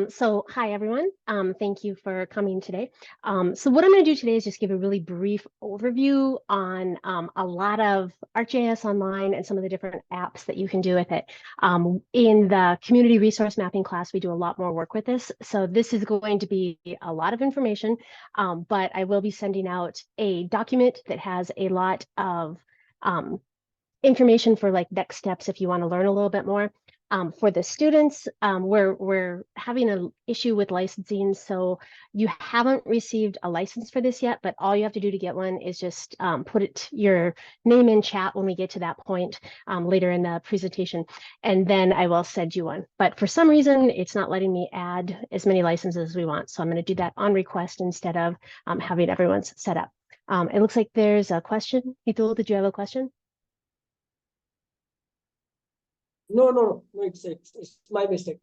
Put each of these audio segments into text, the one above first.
So hi everyone. Thank you for coming today. So what I'm going to do today is just give a really brief overview on a lot of ArcGIS Online and some of the different apps that you can do with it. In the community resource mapping class, we do a lot more work with this. So this is going to be a lot of information, but I will be sending out a document that has a lot of information for like next steps if you want to learn a little bit more. For the students, we're having an issue with licensing, so you haven't received a license for this yet, but all you have to do to get one is just put your name in chat when we get to that point later in the presentation, and then I will send you one. But for some reason, it's not letting me add as many licenses as we want, so I'm going to do that on request instead of having everyone's set up. It looks like there's a question. Hitul, did you have a question? No, it's my mistake.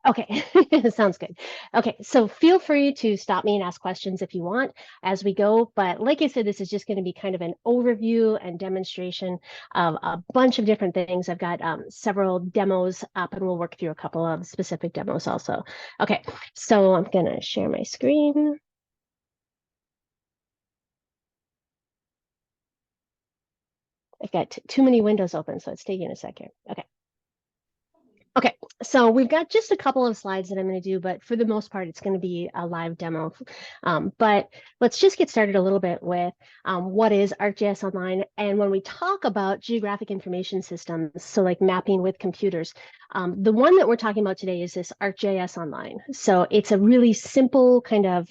Okay, sounds good. Okay, so feel free to stop me and ask questions if you want as we go. But like I said, this is just going to be kind of an overview and demonstration of a bunch of different things. I've got several demos up and we'll work through a couple of specific demos also. Okay, so I'm going to share my screen. I've got too many windows open, so it's taking a second. Okay. Okay, so we've got just a couple of slides that I'm going to do, but for the most part, it's going to be a live demo. But let's just get started a little bit with what is ArcGIS Online. And when we talk about geographic information systems, so like mapping with computers, the one that we're talking about today is this ArcGIS Online. So it's a really simple kind of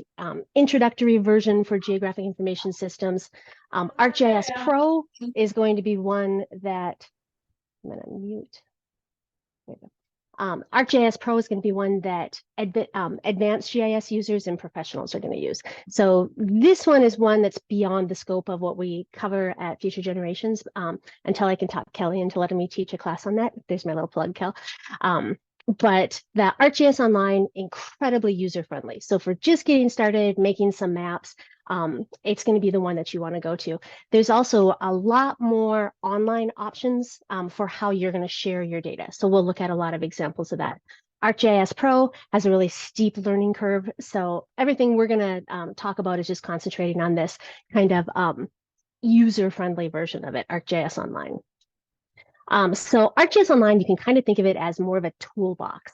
introductory version for geographic information systems. ArcGIS Pro is going to be one that, I'm going to mute. ArcGIS Pro is going to be one that advanced GIS users and professionals are going to use. So this one is one that's beyond the scope of what we cover at Future Generations until I can talk Kelly into letting me teach a class on that. There's my little plug, Kel. But the ArcGIS Online, incredibly user-friendly. So for just getting started, making some maps, it's going to be the one that you want to go to. There's also a lot more online options for how you're going to share your data. So we'll look at a lot of examples of that. ArcGIS Pro has a really steep learning curve. So everything we're going to talk about is just concentrating on this kind of user-friendly version of it, ArcGIS Online. So ArcGIS Online, you can kind of think of it as more of a toolbox.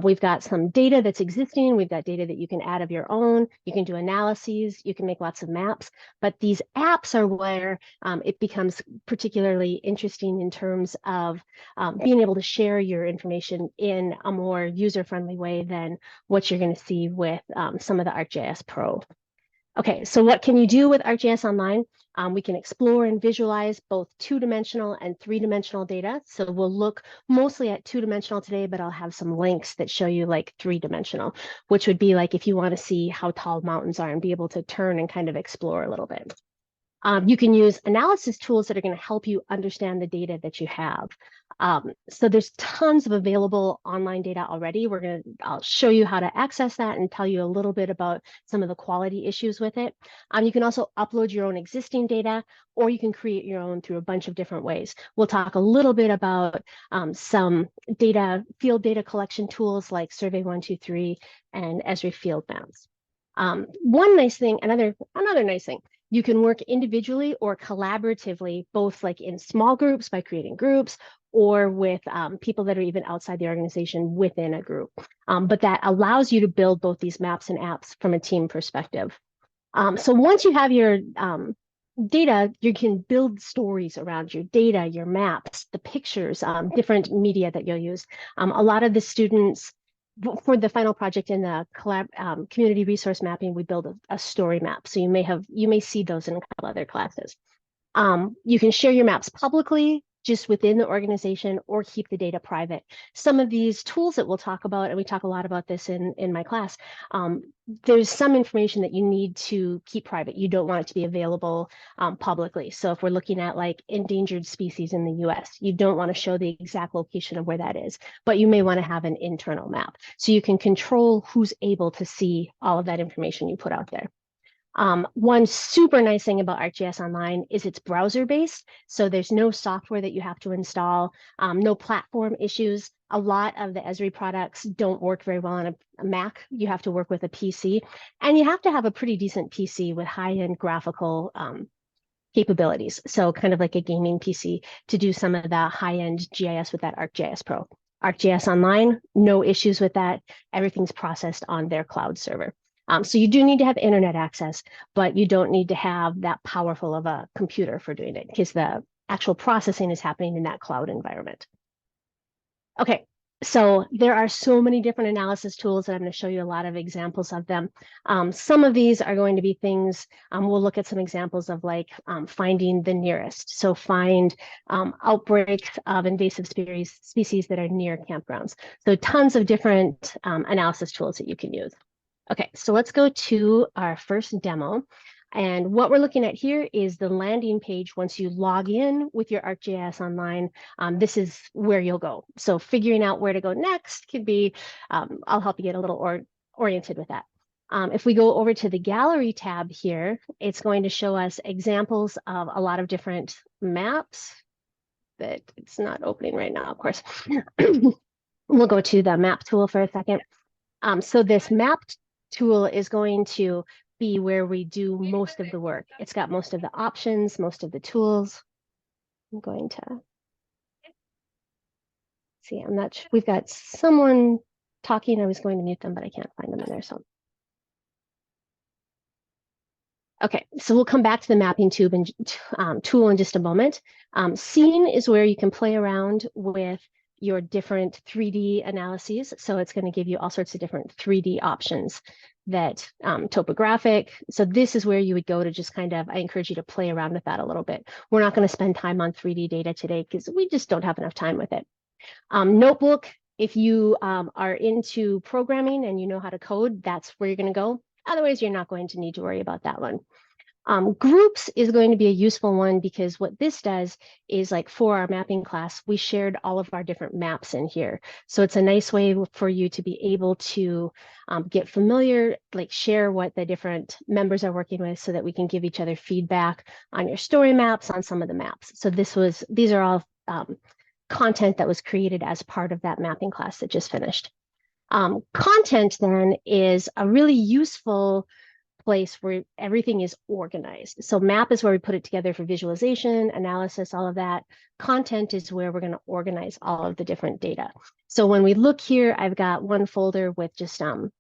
We've got some data that's existing. We've got data that you can add of your own. You can do analyses. You can make lots of maps. But these apps are where it becomes particularly interesting in terms of being able to share your information in a more user-friendly way than what you're going to see with some of the ArcGIS Pro. Okay, so what can you do with ArcGIS Online? We can explore and visualize both two-dimensional and three-dimensional data. So we'll look mostly at two-dimensional today, but I'll have some links that show you like three-dimensional, which would be like if you want to see how tall mountains are and be able to turn and kind of explore a little bit. You can use analysis tools that are going to help you understand the data that you have. So there's tons of available online data already. I'll show you how to access that and tell you a little bit about some of the quality issues with it. You can also upload your own existing data, or you can create your own through a bunch of different ways. We'll talk a little bit about some field data collection tools like Survey123 and Esri Field Maps. One nice thing, another nice thing, you can work individually or collaboratively, both like in small groups by creating groups or with people that are even outside the organization within a group. But that allows you to build both these maps and apps from a team perspective. So once you have your data, you can build stories around your data, your maps, the pictures, different media that you'll use. A lot of the students, for the final project in the community resource mapping, we build a story map. So you may see those in a couple other classes. You can share your maps publicly just within the organization or keep the data private. Some of these tools that we'll talk about, and we talk a lot about this in my class, there's some information that you need to keep private. You don't want it to be available publicly. So if we're looking at like endangered species in the US, you don't want to show the exact location of where that is, but you may want to have an internal map. So you can control who's able to see all of that information you put out there. One super nice thing about ArcGIS Online is it's browser-based, so there's no software that you have to install, no platform issues. A lot of the Esri products don't work very well on a Mac. You have to work with a PC, and you have to have a pretty decent PC with high-end graphical capabilities. So kind of like a gaming PC to do some of the high-end GIS with that ArcGIS Pro. ArcGIS Online, no issues with that. Everything's processed on their cloud server. So you do need to have internet access, but you don't need to have that powerful of a computer for doing it because the actual processing is happening in that cloud environment. Okay, so there are so many different analysis tools, and I'm going to show you a lot of examples of them. Some of these are going to be things, we'll look at some examples of like finding the nearest. So find outbreaks of invasive species that are near campgrounds. So tons of different analysis tools that you can use. Okay, so let's go to our first demo. And what we're looking at here is the landing page. Once you log in with your ArcGIS Online, this is where you'll go. So figuring out where to go next could be, I'll help you get a little oriented with that. If we go over to the gallery tab here, it's going to show us examples of a lot of different maps that it's not opening right now, of course. We'll go to the map tool for a second. So this map tool is going to be where we do most of the work. It's got most of the options, most of the tools. I'm going to see, I'm not sure. We've got someone talking. I was going to mute them, but I can't find them in there. So, okay, so we'll come back to the mapping tool in just a moment. Scene is where you can play around with your different 3D analyses. So it's going to give you all sorts of different 3D options that topographic. So this is where you would go to just kind of, I encourage you to play around with that a little bit. We're not going to spend time on 3D data today because we just don't have enough time with it. Notebook, if you are into programming and you know how to code, that's where you're going to go. Otherwise, you're not going to need to worry about that one. Groups is going to be a useful one because what this does is, like, for our mapping class, we shared all of our different maps in here. So it's a nice way for you to be able to get familiar, like share what the different members are working with so that we can give each other feedback on your story maps, on some of the maps. So these are all content that was created as part of that mapping class that just finished. Content then is a really useful place where everything is organized. So map is where we put it together for visualization, analysis, all of that. Content is where we're going to organize all of the different data. So when we look here, I've got one folder with just a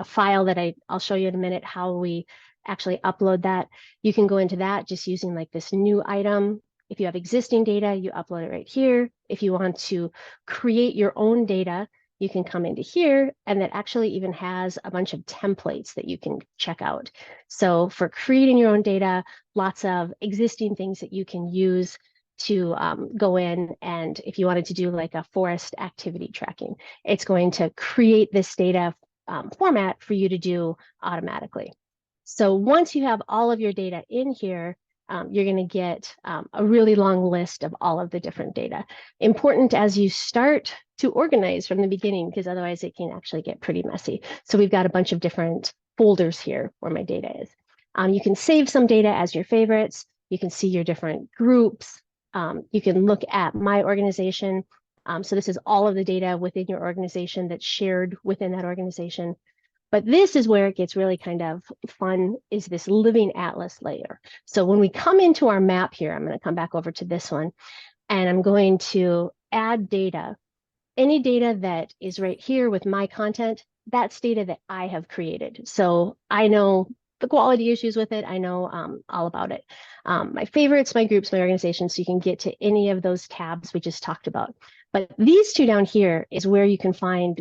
file that I'll show you in a minute how we actually upload that. You can go into that just using like this new item. If you have existing data, you upload it right here. If you want to create your own data, you can come into here, and that actually even has a bunch of templates that you can check out. So for creating your own data, lots of existing things that you can use to go in, and if you wanted to do like a forest activity tracking, it's going to create this data format for you to do automatically. So once you have all of your data in here, you're going to get a really long list of all of the different data. Important as you start to organize from the beginning, because otherwise it can actually get pretty messy. So we've got a bunch of different folders here where my data is. You can save some data as your favorites. You can see your different groups. You can look at my organization. So this is all of the data within your organization that's shared within that organization. But this is where it gets really kind of fun, is this living atlas layer. So when we come into our map here, I'm going to come back over to this one, and I'm going to add data. Any data that is right here with my content, that's data that I have created. So I know the quality issues with it. I know all about it. My favorites, my groups, my organizations, so you can get to any of those tabs we just talked about. But these two down here is where you can find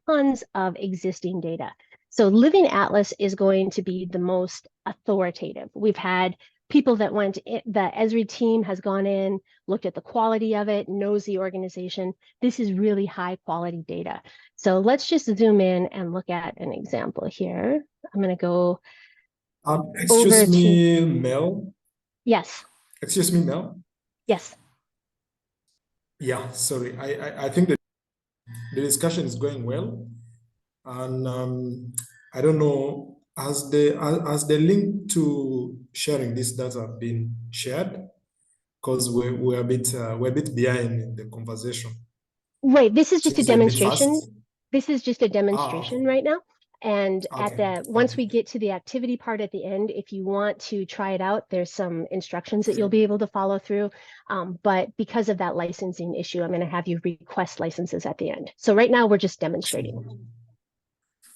tons of existing data. So Living Atlas is going to be the most authoritative. We've had people that went, the Esri team has gone in, looked at the quality of it, knows the organization. This is really high quality data. So let's just zoom in and look at an example here. I'm going to go excuse me, Mel. Yes. Excuse me, Mel. Yes. Yeah, sorry. I think that the discussion is going well, and I don't know, has the link to sharing this data been shared? Because we're a bit behind in the conversation. Right, this is just a Is a bit demonstration. fast. This is just a demonstration right now. And at Okay. once we get to the activity part at the end, if you want to try it out, there's some instructions that you'll be able to follow through. But because of that licensing issue, I'm going to have you request licenses at the end. So right now we're just demonstrating.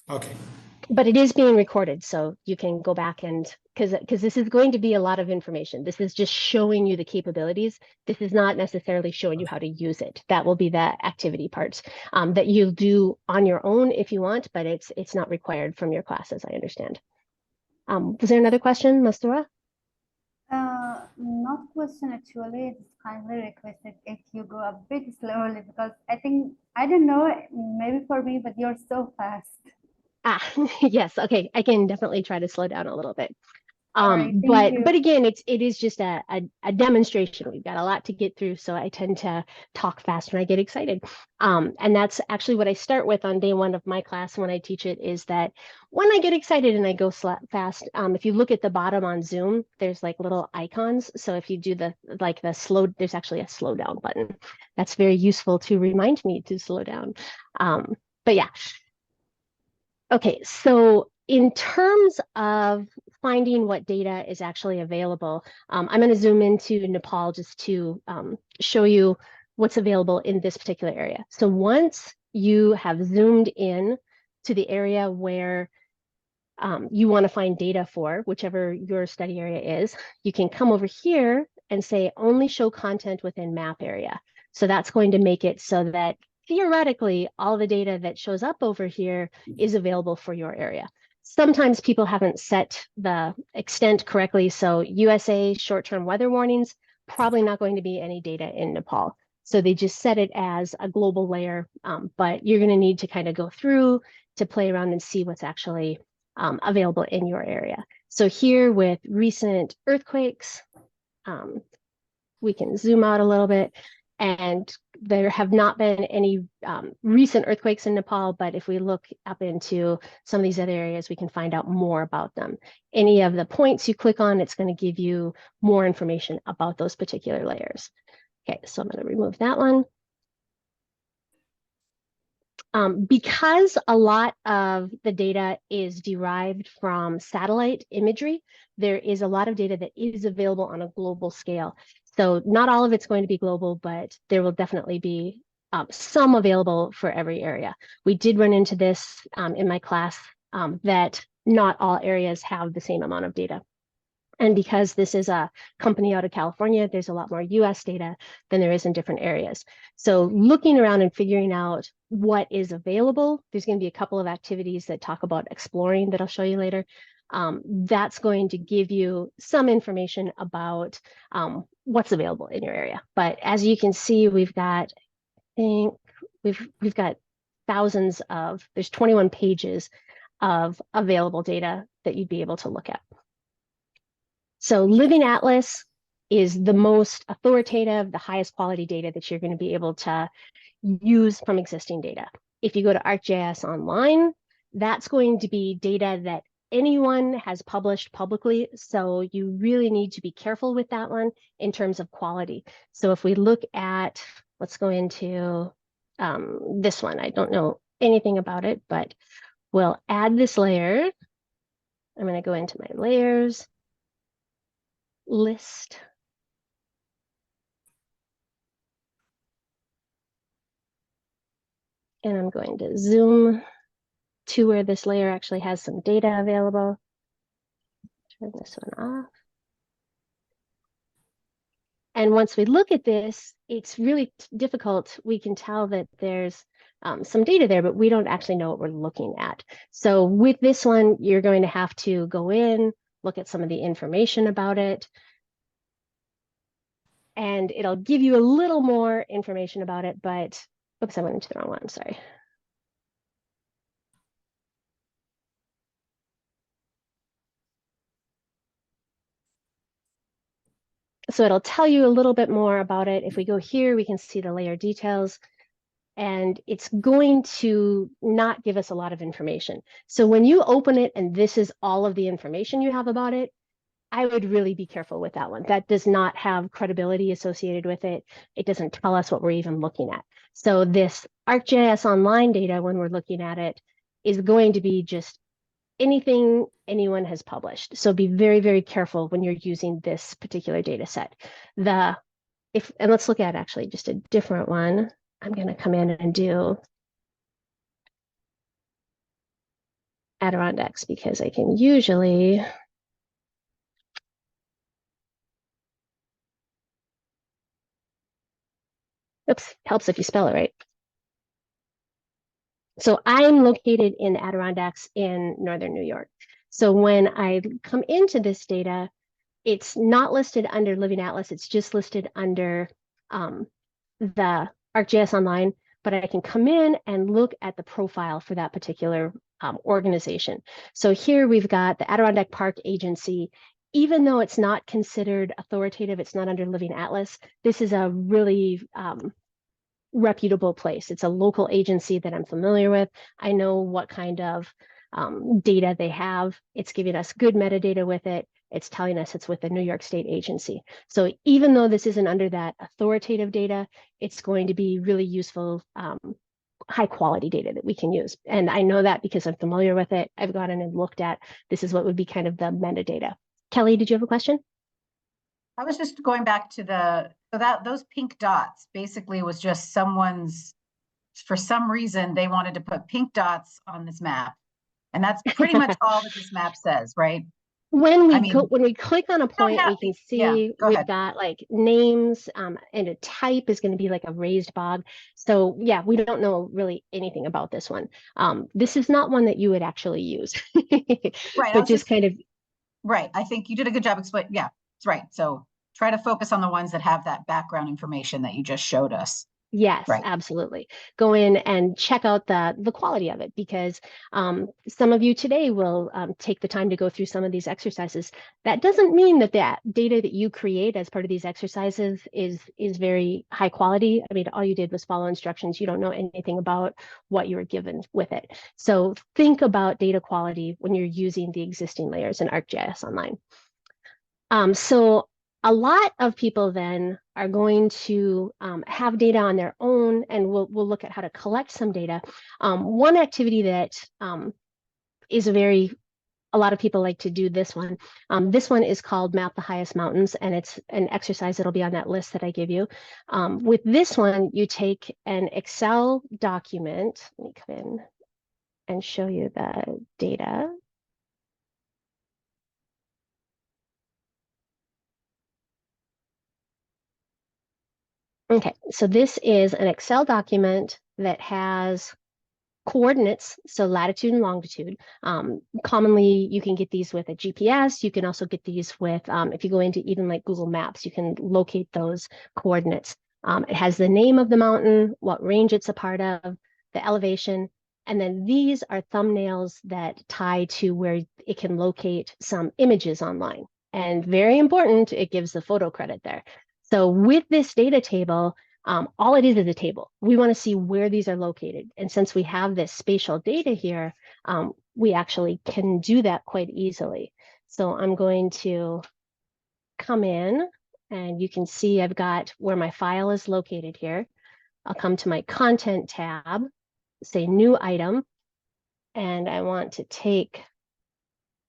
Okay. But it is being recorded, so you can go back and because this is going to be a lot of information. This is just showing you the capabilities. This is not necessarily showing you how to use it. That will be the activity part that you'll do on your own if you want, but it's not required from your class, as I understand. Was there another question, Mastura? Not question actually. It's kindly requested if you go a bit slowly because I think I don't know maybe for me, but you're so fast. Yes, okay. I can definitely try to slow down a little bit. All right, thank you. But again, it is just a demonstration. We've got a lot to get through, so I tend to talk fast when I get excited. And that's actually what I start with on day one of my class when I teach it, is that when I get excited and I go fast, if you look at the bottom on Zoom, there's like little icons. So if you do the slow, there's actually a slow down button. That's very useful to remind me to slow down. But yeah. Okay, so in terms of finding what data is actually available, I'm going to zoom into Nepal just to show you what's available in this particular area. So once you have zoomed in to the area where you want to find data for, whichever your study area is, you can come over here and say only show content within map area. So that's going to make it so that theoretically, all the data that shows up over here is available for your area. Sometimes people haven't set the extent correctly. So USA short-term weather warnings, probably not going to be any data in Nepal. So they just set it as a global layer, but you're going to need to kind of go through to play around and see what's actually available in your area. So here with recent earthquakes, we can zoom out a little bit, and there have not been any recent earthquakes in Nepal, but if we look up into some of these other areas, we can find out more about them. Any of the points you click on, it's going to give you more information about those particular layers. Okay, so I'm going to remove that one. Because a lot of the data is derived from satellite imagery, there is a lot of data that is available on a global scale. So not all of it's going to be global, but there will definitely be some available for every area. We did run into this in my class that not all areas have the same amount of data. And because this is a company out of California, there's a lot more US data than there is in different areas. So looking around and figuring out what is available, there's going to be a couple of activities that talk about exploring that I'll show you later. That's going to give you some information about what's available in your area. But as you can see, we've got, I think we've got thousands of, there's 21 pages of available data that you'd be able to look at. So Living Atlas is the most authoritative, the highest quality data that you're going to be able to use from existing data. If you go to ArcGIS Online, that's going to be data that anyone has published publicly. So you really need to be careful with that one in terms of quality. So if we look at, let's go into this one. I don't know anything about it, but we'll add this layer. I'm going to go into my layers list. And I'm going to zoom to where this layer actually has some data available. Turn this one off. And once we look at this, it's really difficult. We can tell that there's some data there, but we don't actually know what we're looking at. So with this one, you're going to have to go in, look at some of the information about it, and it'll give you a little more information about it, but oops, I went into the wrong one, sorry. So it'll tell you a little bit more about it. If we go here, we can see the layer details, and it's going to not give us a lot of information. So when you open it and this is all of the information you have about it, I would really be careful with that one. That does not have credibility associated with it. It doesn't tell us what we're even looking at. So this ArcGIS Online data, when we're looking at it, is going to be just anything anyone has published. So be very, very careful when you're using this particular data set. And let's look at actually just a different one. I'm going to come in and do Adirondacks because I can usually oops, helps if you spell it right. So I'm located in Adirondacks in Northern New York. So when I come into this data, it's not listed under Living Atlas. It's just listed under the ArcGIS Online, but I can come in and look at the profile for that particular organization. So here we've got the Adirondack Park Agency. Even though it's not considered authoritative, it's not under Living Atlas, this is a really reputable place. It's a local agency that I'm familiar with. I know what kind of data they have. It's giving us good metadata with it. It's telling us it's with the New York State agency. So even though this isn't under that authoritative data, it's going to be really useful, high quality data that we can use. And I know that because I'm familiar with it. I've gone in and looked at, this is what would be kind of the metadata. Kelly, did you have a question? I was just going back to those pink dots basically was just for some reason, they wanted to put pink dots on this map. And that's pretty much all that this map says, right? When we click on a point, we can see we've got like names, and a type is going to be like a raised bog. So yeah, we don't know really anything about this one. This is not one that you would actually use. Right. But just kind of. Right. I think you did a good job explaining. Yeah, that's right. So try to focus on the ones that have that background information that you just showed us. Yes, right. Absolutely. Go in and check out the quality of it, because some of you today will take the time to go through some of these exercises. That doesn't mean that data that you create as part of these exercises is very high quality. I mean, all you did was follow instructions. You don't know anything about what you were given with it. So think about data quality when you're using the existing layers in ArcGIS Online. So a lot of people then are going to have data on their own, and we'll look at how to collect some data. One activity that is a lot of people like to do this one. This one is called Map the Highest Mountains, and it's an exercise that'll be on that list that I give you. With this one, you take an Excel document. Let me come in and show you the data. Okay, so this is an Excel document that has coordinates, so latitude and longitude. Commonly, you can get these with a GPS. You can also get these with, if you go into even like Google Maps, you can locate those coordinates. It has the name of the mountain, what range it's a part of, the elevation, and then these are thumbnails that tie to where it can locate some images online. And very important, it gives the photo credit there. So with this data table, all it is a table. We want to see where these are located. And since we have this spatial data here, we actually can do that quite easily. So I'm going to come in, and you can see I've got where my file is located here. I'll come to my content tab, say new item, and I want to take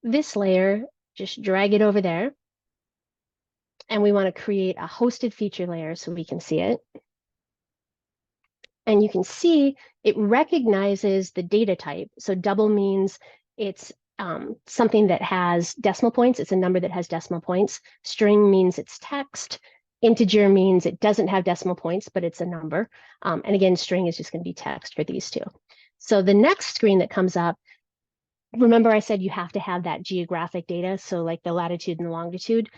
this layer, just drag it over there. And we want to create a hosted feature layer so we can see it. And you can see it recognizes the data type. So double means it's something that has decimal points. It's a number that has decimal points. String means it's text. Integer means it doesn't have decimal points, but it's a number. And again, string is just going to be text for these two. So the next screen that comes up, remember I said you have to have that geographic data, so like the latitude and the longitude.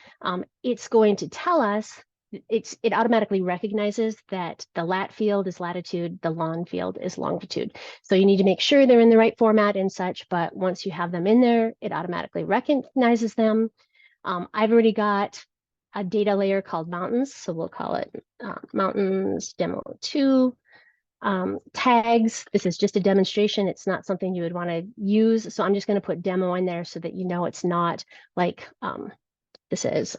It's going to tell us, it automatically recognizes that the lat field is latitude, the long field is longitude. So you need to make sure they're in the right format and such, but once you have them in there, it automatically recognizes them. I've already got a data layer called mountains, so we'll call it mountains demo 2. Tags, this is just a demonstration. It's not something you would want to use. So I'm just going to put demo in there so that you know it's not like This is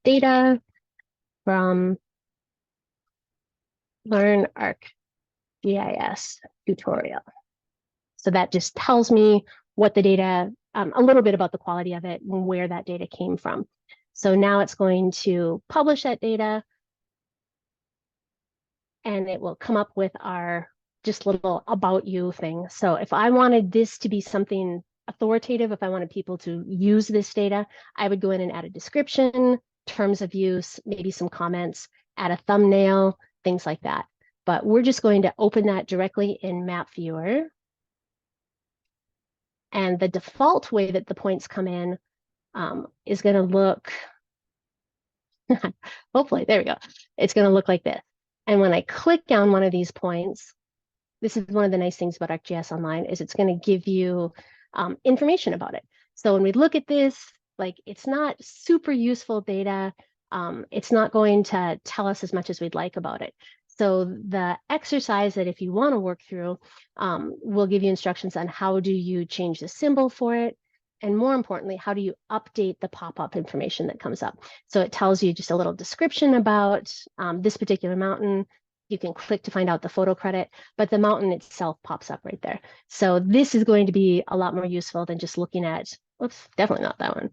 data from Learn ArcGIS tutorial. So that just tells me what the data, a little bit about the quality of it and where that data came from. So now it's going to publish that data, and it will come up with our just little about you thing. So if I wanted this to be something authoritative, if I wanted people to use this data, I would go in and add a description, terms of use, maybe some comments, add a thumbnail, things like that. But we're just going to open that directly in Map Viewer. And the default way that the points come in is going to look, hopefully, there we go. It's going to look like this. And when I click on one of these points, this is one of the nice things about ArcGIS Online is it's going to give you information about it. So when we look at this, like it's not super useful data. It's not going to tell us as much as we'd like about it. So the exercise that if you want to work through, will give you instructions on how do you change the symbol for it. And more importantly, how do you update the pop-up information that comes up? So it tells you just a little description about this particular mountain. You can click to find out the photo credit, but the mountain itself pops up right there. So this is going to be a lot more useful than just looking at, whoops, definitely not that one,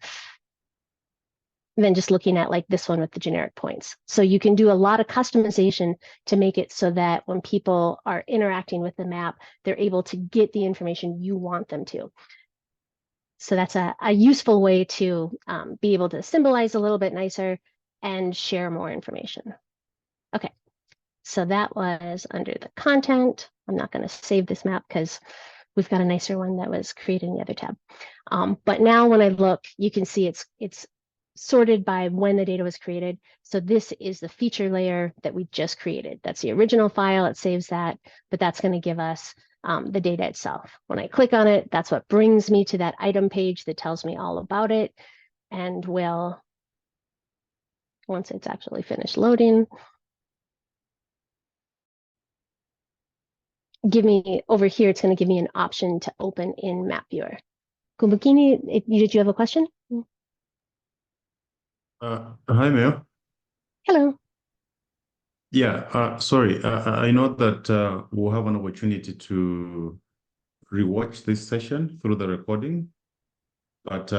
than just looking at like this one with the generic points. So you can do a lot of customization to make it so that when people are interacting with the map, they're able to get the information you want them to. So that's a useful way to be able to symbolize a little bit nicer and share more information. Okay, so that was under the content. I'm not going to save this map because we've got a nicer one that was created in the other tab. But now when I look, you can see it's sorted by when the data was created. So this is the feature layer that we just created. That's the original file. It saves that, but that's going to give us the data itself. When I click on it, that's what brings me to that item page that tells me all about it, and will, once it's actually finished loading, give me over here, it's going to give me an option to open in Map Viewer. Kumbukini, did you have a question? Hi, Mayor. Hello. Yeah, sorry. I know that we'll have an opportunity to rewatch this session through the recording, but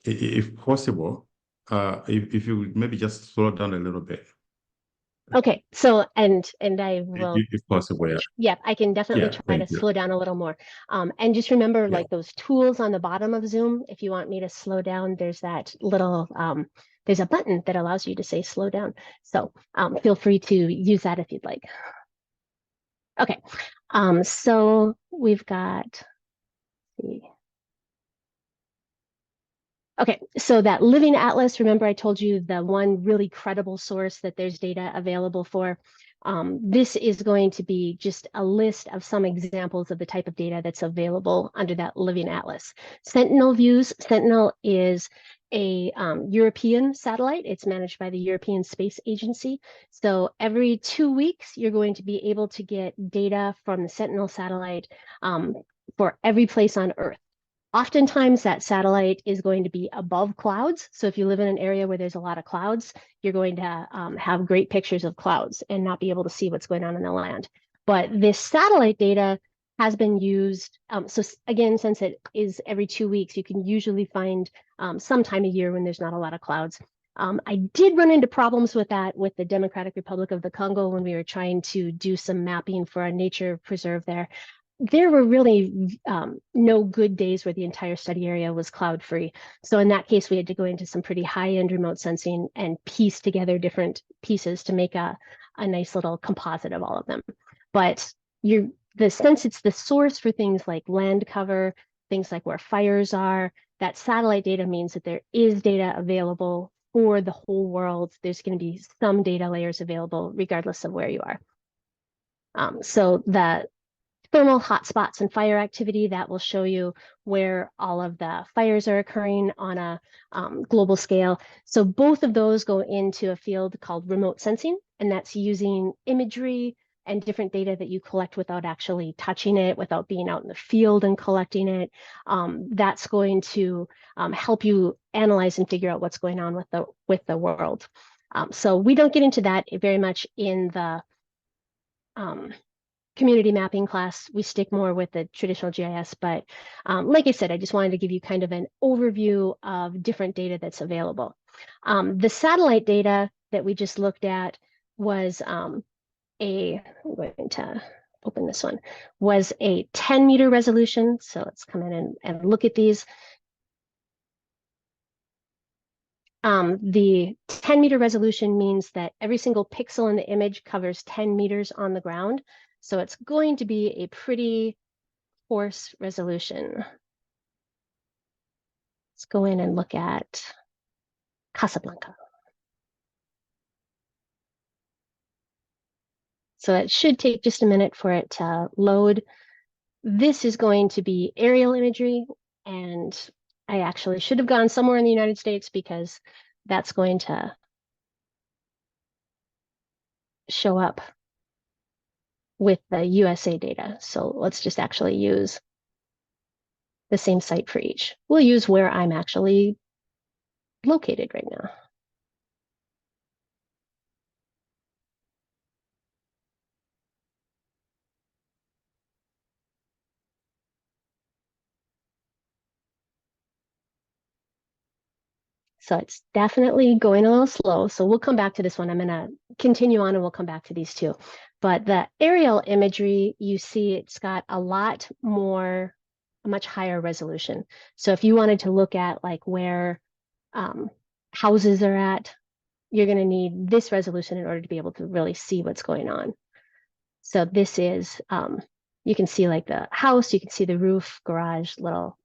if possible, if you would maybe just slow down a little bit. Okay, so and I will, If possible, yeah. yeah, I can definitely Yeah, try to thank you. slow down a little more. And just remember, Yeah. like those tools on the bottom of Zoom, if you want me to slow down, there's that little, there's a button that allows you to say slow down. So feel free to use that if you'd like. Okay, so we've got, let's see. Okay, so that Living Atlas, remember I told you the one really credible source that there's data available for. This is going to be just a list of some examples of the type of data that's available under that Living Atlas. Sentinel views, Sentinel is a European satellite. It's managed by the European Space Agency. So every 2 weeks, you're going to be able to get data from the Sentinel satellite for every place on Earth. Oftentimes that satellite is going to be above clouds. So if you live in an area where there's a lot of clouds, you're going to have great pictures of clouds and not be able to see what's going on in the land. But this satellite data has been used. So again, since it is every 2 weeks, you can usually find some time of year when there's not a lot of clouds. I did run into problems with that with the Democratic Republic of the Congo when we were trying to do some mapping for a nature preserve there. There were really no good days where the entire study area was cloud free. So in that case, we had to go into some pretty high-end remote sensing and piece together different pieces to make a nice little composite of all of them. But since it's the source for things like land cover, things like where fires are, that satellite data means that there is data available for the whole world. There's going to be some data layers available regardless of where you are. So the thermal hotspots and fire activity, that will show you where all of the fires are occurring on a global scale. So both of those go into a field called remote sensing, and that's using imagery and different data that you collect without actually touching it, without being out in the field and collecting it. That's going to help you analyze and figure out what's going on with the world. So we don't get into that very much in the community mapping class. We stick more with the traditional GIS, but like I said, I just wanted to give you kind of an overview of different data that's available. The satellite data that we just looked at was I'm going to open this one, was a 10-meter resolution. So let's come in and look at these. The 10-meter resolution means that every single pixel in the image covers 10 meters on the ground. So it's going to be a pretty coarse resolution. Let's go in and look at Casablanca. So it should take just a minute for it to load. This is going to be aerial imagery, and I actually should have gone somewhere in the United States because that's going to show up with the USA data. So let's just actually use the same site for each. We'll use where I'm actually located right now. So it's definitely going a little slow. So we'll come back to this one. I'm going to continue on and we'll come back to these two. But the aerial imagery, you see it's got a lot more, a much higher resolution. So if you wanted to look at like where houses are at, you're going to need this resolution in order to be able to really see what's going on. So this is, you can see like the house, you can see the roof, garage, little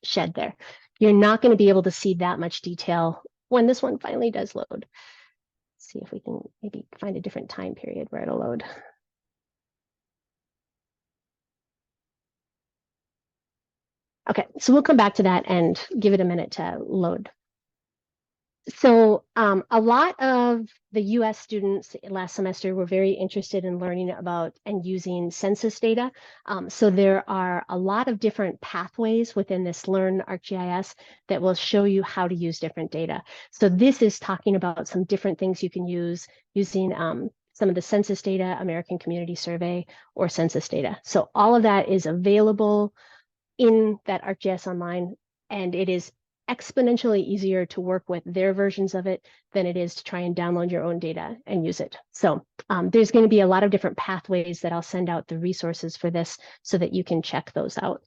shed there. You're not going to be able to see that much detail when this one finally does load. Let's see if we can maybe find a different time period where it'll load. Okay, so we'll come back to that and give it a minute to load. So a lot of the US students last semester were very interested in learning about and using census data. So there are a lot of different pathways within this Learn ArcGIS that will show you how to use different data. So this is talking about some different things you can use using some of the census data, American Community Survey, or census data. So all of that is available in that ArcGIS Online, and it is exponentially easier to work with their versions of it than it is to try and download your own data and use it. So there's going to be a lot of different pathways that I'll send out the resources for this so that you can check those out.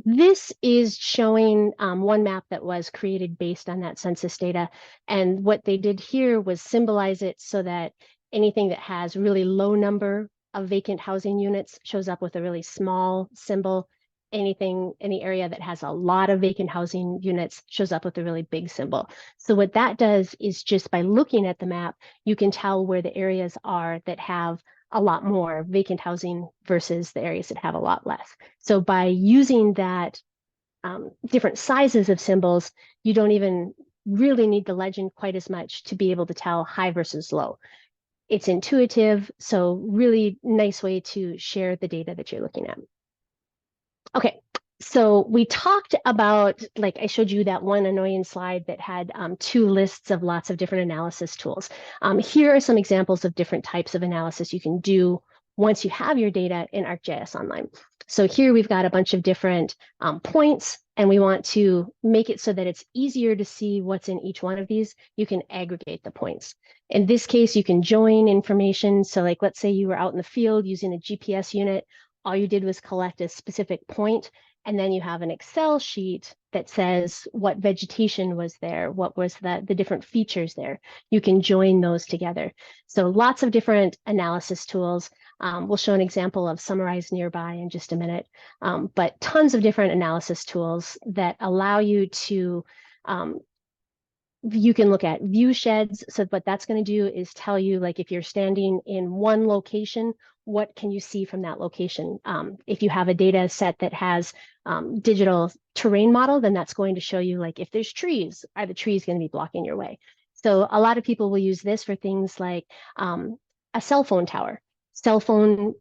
This is showing one map that was created based on that census data. And what they did here was symbolize it so that anything that has really low number of vacant housing units shows up with a really small symbol. Any area that has a lot of vacant housing units shows up with a really big symbol. So what that does is just by looking at the map, you can tell where the areas are that have a lot more vacant housing versus the areas that have a lot less. So by using that different sizes of symbols, you don't even really need the legend quite as much to be able to tell high versus low. It's intuitive, so really nice way to share the data that you're looking at. Okay, so we talked about, like I showed you that one annoying slide that had two lists of lots of different analysis tools. Here are some examples of different types of analysis you can do once you have your data in ArcGIS Online. So here we've got a bunch of different points, and we want to make it so that it's easier to see what's in each one of these. You can aggregate the points. In this case, you can join information. So like, let's say you were out in the field using a GPS unit. All you did was collect a specific point, and then you have an Excel sheet that says what vegetation was there, what was the different features there. You can join those together. So lots of different analysis tools. We'll show an example of Summarize Nearby in just a minute, but tons of different analysis tools that allow you to you can look at view sheds. So what that's going to do is tell you, like, if you're standing in one location, what can you see from that location? If you have a data set that has digital terrain model, then that's going to show you, like, if there's trees, are the trees going to be blocking your way? So a lot of people will use this for things like a cell phone tower. cell phone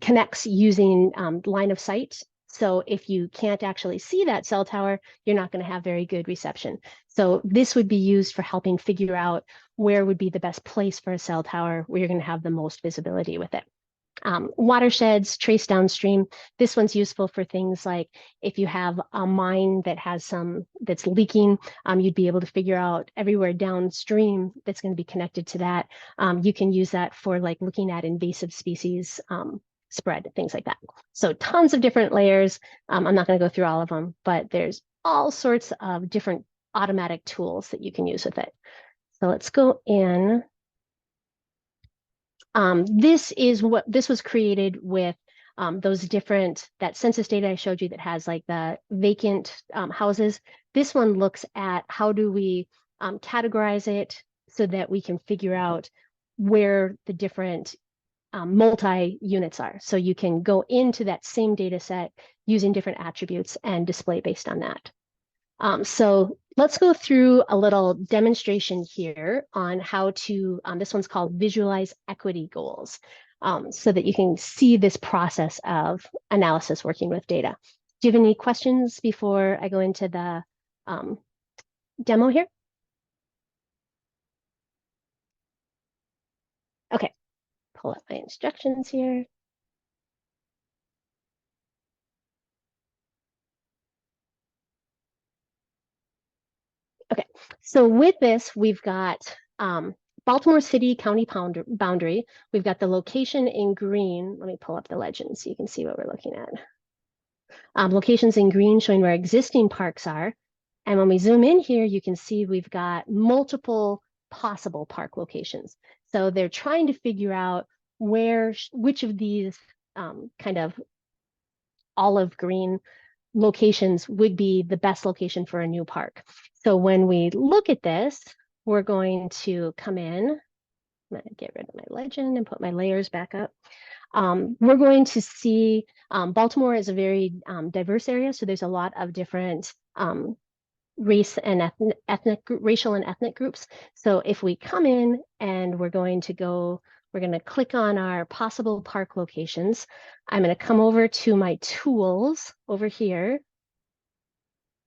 connects using line of sight. So if you can't actually see that cell tower, you're not going to have very good reception. So this would be used for helping figure out where would be the best place for a cell tower where you're going to have the most visibility with it. Watersheds, trace downstream. This one's useful for things like if you have a mine that has that's leaking, you'd be able to figure out everywhere downstream that's going to be connected to that. You can use that for like looking at invasive species spread, things like that. So tons of different layers. I'm not going to go through all of them, but there's all sorts of different automatic tools that you can use with it. So let's go in. This was created with those that census data I showed you that has like the vacant houses. This one looks at how do we categorize it so that we can figure out where the different multi-units are. So you can go into that same data set using different attributes and display based on that. So let's go through a little demonstration here on how to, this one's called Visualize Equity Goals, so that you can see this process of analysis working with data. Do you have any questions before I go into the demo here? Okay, pull up my instructions here. Okay, so with this, we've got Baltimore City County boundary. We've got the location in green. Let me pull up the legend so you can see what we're looking at. Locations in green showing where existing parks are. And when we zoom in here, you can see we've got multiple possible park locations. So they're trying to figure out which of these kind of olive green locations would be the best location for a new park. So when we look at this, we're going to come in. I'm going to get rid of my legend and put my layers back up. We're going to see Baltimore is a very diverse area. So there's a lot of different racial and ethnic groups. So if we come in and we're going to click on our possible park locations. I'm going to come over to my tools over here.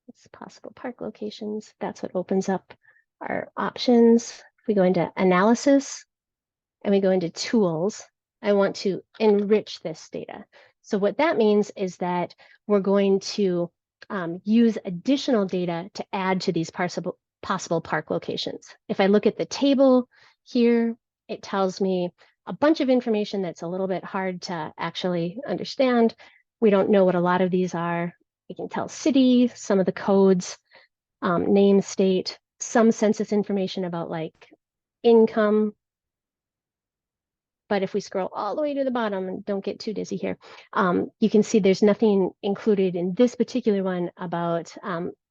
It's possible park locations. That's what opens up our options. We go into analysis and we go into tools. I want to enrich this data. So what that means is that we're going to use additional data to add to these possible park locations. If I look at the table here, it tells me a bunch of information that's a little bit hard to actually understand. We don't know what a lot of these are. We can tell city, some of the codes, name, state, some census information about like income. But if we scroll all the way to the bottom, and don't get too dizzy here, you can see there's nothing included in this particular one about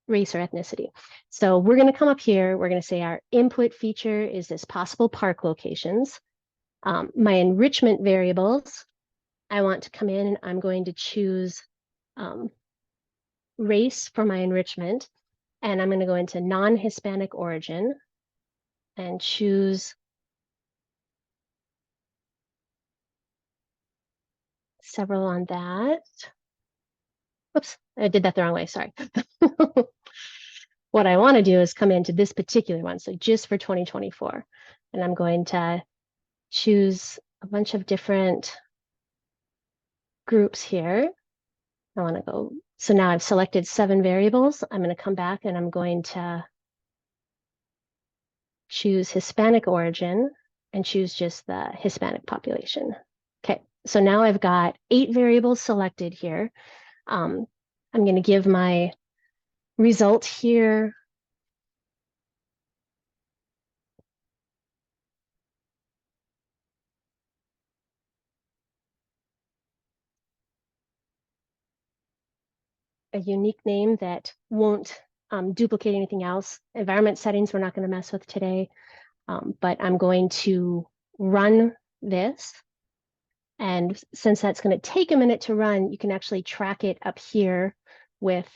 race or ethnicity. So we're going to come up here. We're going to say our input feature is this possible park locations. My enrichment variables, I want to come in and I'm going to choose race for my enrichment. And I'm going to go into non-Hispanic origin and choose several on that. Oops, I did that the wrong way, sorry. What I want to do is come into this particular one, so just for 2024. And I'm going to choose a bunch of different groups here. I want to go, so now I've selected 7 variables. I'm going to come back and I'm going to choose Hispanic origin and choose just the Hispanic population. Okay, so now I've got 8 variables selected here. I'm going to give my result here. A unique name that won't duplicate anything else. Environment settings we're not going to mess with today, but I'm going to run this. And since that's going to take a minute to run, you can actually track it up here with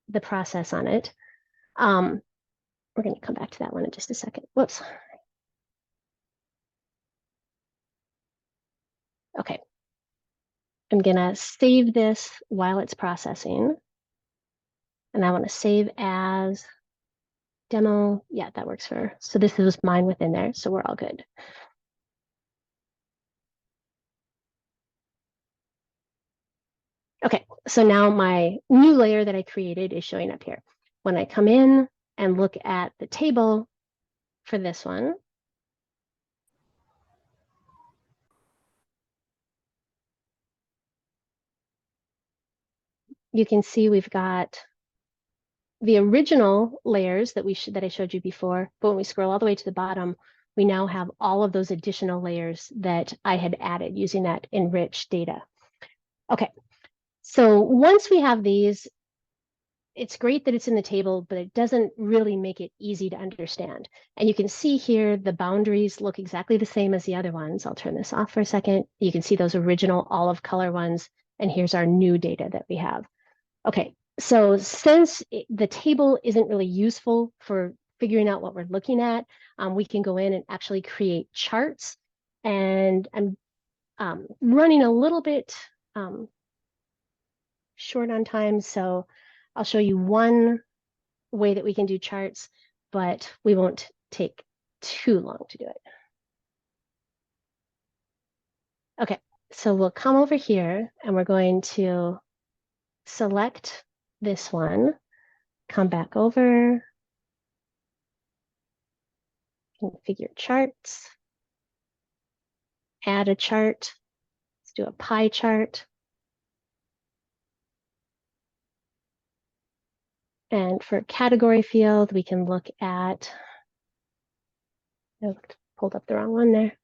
the process on it. We're going to come back to that one in just a second. Whoops. Okay. I'm gonna save this while it's processing. And I want to save as demo. Yeah, that works for, so this is mine within there, so we're all good. Okay, so now my new layer that I created is showing up here. When I come in and look at the table for this one, you can see we've got the original layers that that I showed you before, but when we scroll all the way to the bottom, we now have all of those additional layers that I had added using that enriched data. Okay, so once we have these, it's great that it's in the table, but it doesn't really make it easy to understand. And you can see here, the boundaries look exactly the same as the other ones. I'll turn this off for a second. You can see those original olive color ones, and here's our new data that we have. Okay, so since the table isn't really useful for figuring out what we're looking at, we can go in and actually create charts. And I'm running a little bit short on time, so I'll show you one way that we can do charts, but we won't take too long to do it. Okay, so we'll come over here and we're going to select this one, come back over, configure charts, add a chart. Let's do a pie chart. And for category field, we can look at, oh, pulled up the wrong one there.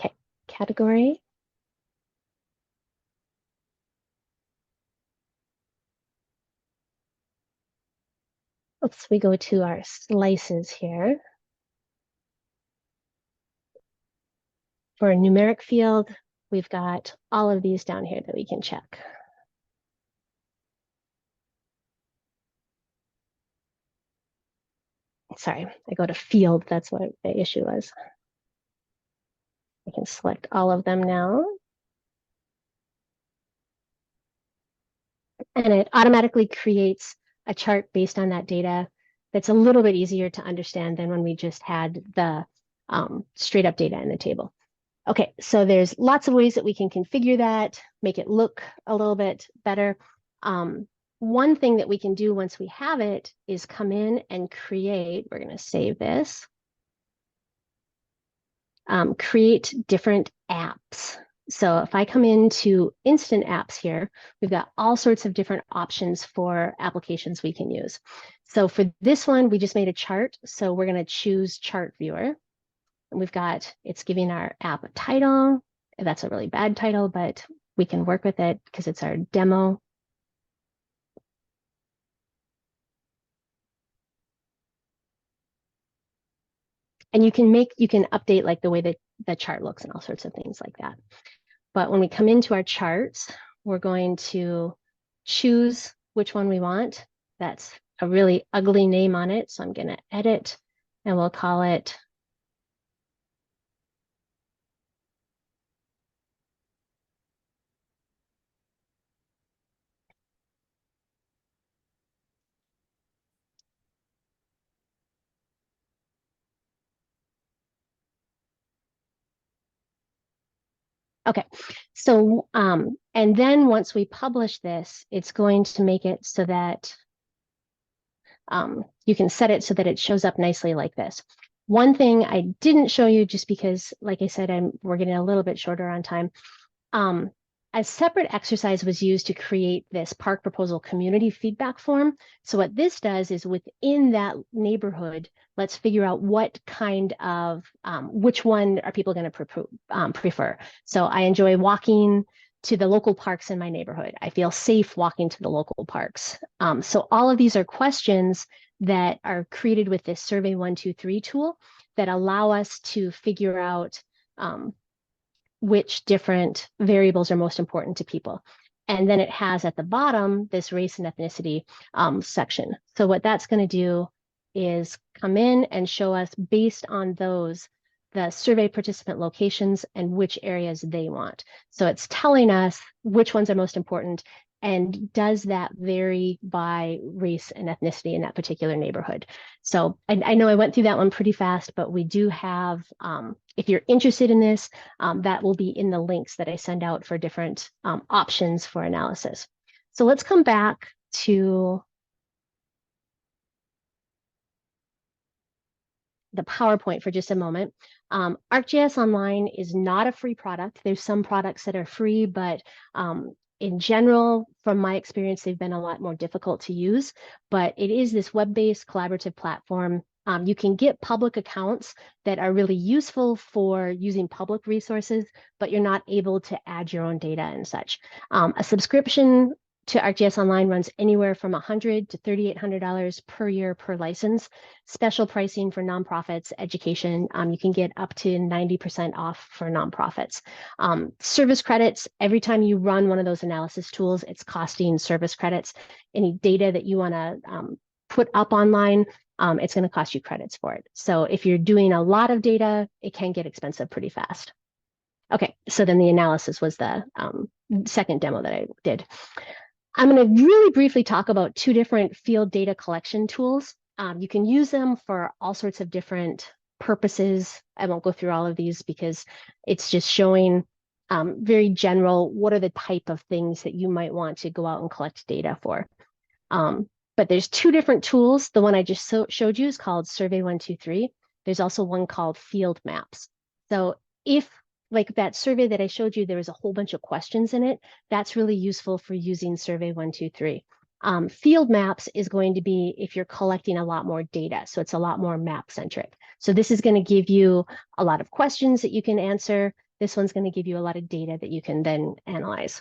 Okay, category. Oops, we go to our slices here. For a numeric field, we've got all of these down here that we can check. Sorry, I go to field, that's what the issue was. I can select all of them now. And it automatically creates a chart based on that data that's a little bit easier to understand than when we just had the straight up data in the table. Okay, so there's lots of ways that we can configure that, make it look a little bit better. One thing that we can do once we have it is come in and create, we're going to save this, create different apps. So if I come into instant apps here, we've got all sorts of different options for applications we can use. So for this one, we just made a chart. So we're going to choose chart viewer. And we've got, it's giving our app a title. That's a really bad title, but we can work with it because it's our demo. And you can update like the way that the chart looks and all sorts of things like that. But when we come into our charts, we're going to choose which one we want. That's a really ugly name on it. So I'm going to edit and we'll call it okay, so and then once we publish this, it's going to make it so that you can set it so that it shows up nicely like this. One thing I didn't show you just because, like I said, we're getting a little bit shorter on time. A separate exercise was used to create this park proposal community feedback form. So what this does is within that neighborhood, let's figure out what kind of, which one are people going to prefer. So I enjoy walking to the local parks in my neighborhood. I feel safe walking to the local parks. So all of these are questions that are created with this Survey 123 tool that allow us to figure out which different variables are most important to people. And then it has at the bottom this race and ethnicity section. So what that's going to do is come in and show us based on those, the survey participant locations and which areas they want. So it's telling us which ones are most important, and does that vary by race and ethnicity in that particular neighborhood. So I know I went through that one pretty fast, but we do have, if you're interested in this, that will be in the links that I send out for different options for analysis. So let's come back to the PowerPoint for just a moment. ArcGIS Online is not a free product. There's some products that are free, but in general, from my experience, they've been a lot more difficult to use. But it is this web-based collaborative platform. You can get public accounts that are really useful for using public resources, but you're not able to add your own data and such. A subscription to ArcGIS Online runs anywhere from $100 to $3,800 per year per license. Special pricing for nonprofits, education, you can get up to 90% off for nonprofits. Service credits, every time you run one of those analysis tools, it's costing service credits. Any data that you want to put up online, it's going to cost you credits for it. So if you're doing a lot of data, it can get expensive pretty fast. Okay, so then the analysis was the second demo that I did. I'm going to really briefly talk about two different field data collection tools. You can use them for all sorts of different purposes. I won't go through all of these because it's just showing very general, what are the type of things that you might want to go out and collect data for. But there's two different tools. The one I just showed you is called Survey123. There's also one called Field Maps. So if, like that survey that I showed you, there was a whole bunch of questions in it, that's really useful for using Survey123. Field Maps is going to be if you're collecting a lot more data, so it's a lot more map centric. So this is going to give you a lot of questions that you can answer. This one's going to give you a lot of data that you can then analyze.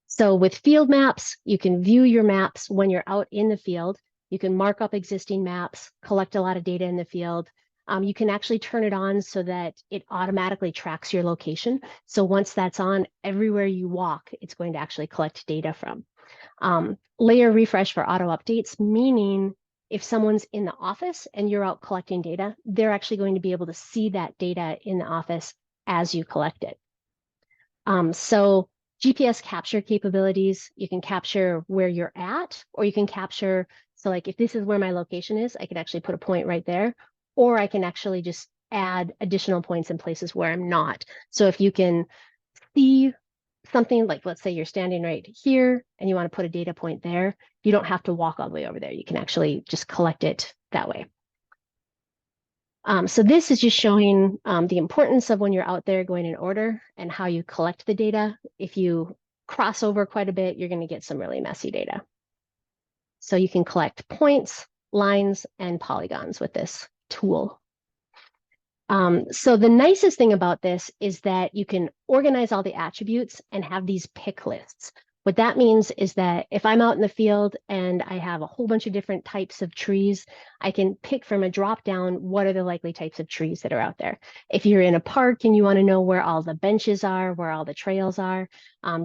So with Field Maps, you can view your maps when you're out in the field. You can mark up existing maps, collect a lot of data in the field. You can actually turn it on so that it automatically tracks your location. So once that's on, everywhere you walk, it's going to actually collect data from. Layer refresh for auto updates, meaning if someone's in the office and you're out collecting data, they're actually going to be able to see that data in the office as you collect it. So GPS capture capabilities, you can capture where you're at, or you can capture, so like if this is where my location is, I could actually put a point right there, or I can actually just add additional points in places where I'm not. So if you can see something like, let's say you're standing right here and you want to put a data point there, you don't have to walk all the way over there. You can actually just collect it that way. So this is just showing the importance of when you're out there going in order and how you collect the data. If you cross over quite a bit, you're going to get some really messy data. So you can collect points, lines, and polygons with this tool. So the nicest thing about this is that you can organize all the attributes and have these pick lists. What that means is that if I'm out in the field and I have a whole bunch of different types of trees, I can pick from a drop down what are the likely types of trees that are out there. If you're in a park and you want to know where all the benches are, where all the trails are,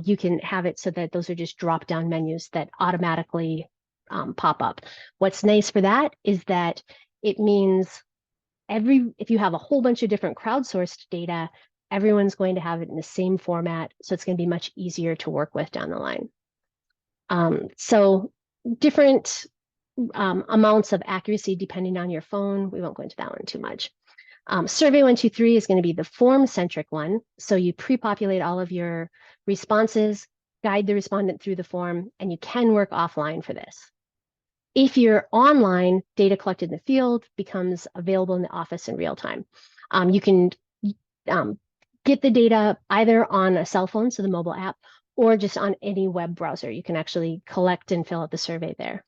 you can have it so that those are just drop down menus that automatically pop up. What's nice for that is that it means if you have a whole bunch of different crowdsourced data, everyone's going to have it in the same format, so it's going to be much easier to work with down the line. So different amounts of accuracy depending on your phone. We won't go into that one too much. Survey123 is going to be the form-centric one. So you pre-populate all of your responses, guide the respondent through the form, and you can work offline for this. If you're online, data collected in the field becomes available in the office in real time. You can get the data either on a cell phone, so the mobile app, or just on any web browser. You can actually collect and fill out the survey there.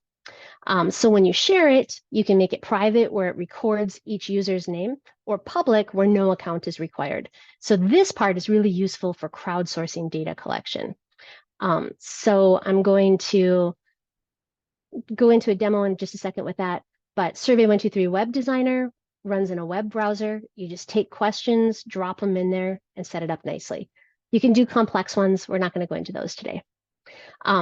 So when you share it, you can make it private where it records each user's name, or public where no account is required. So this part is really useful for crowdsourcing data collection. So I'm going to go into a demo in just a second with that, but Survey123 Web Designer runs in a web browser. You just take questions, drop them in there, and set it up nicely. You can do complex ones. We're not going to go into those today.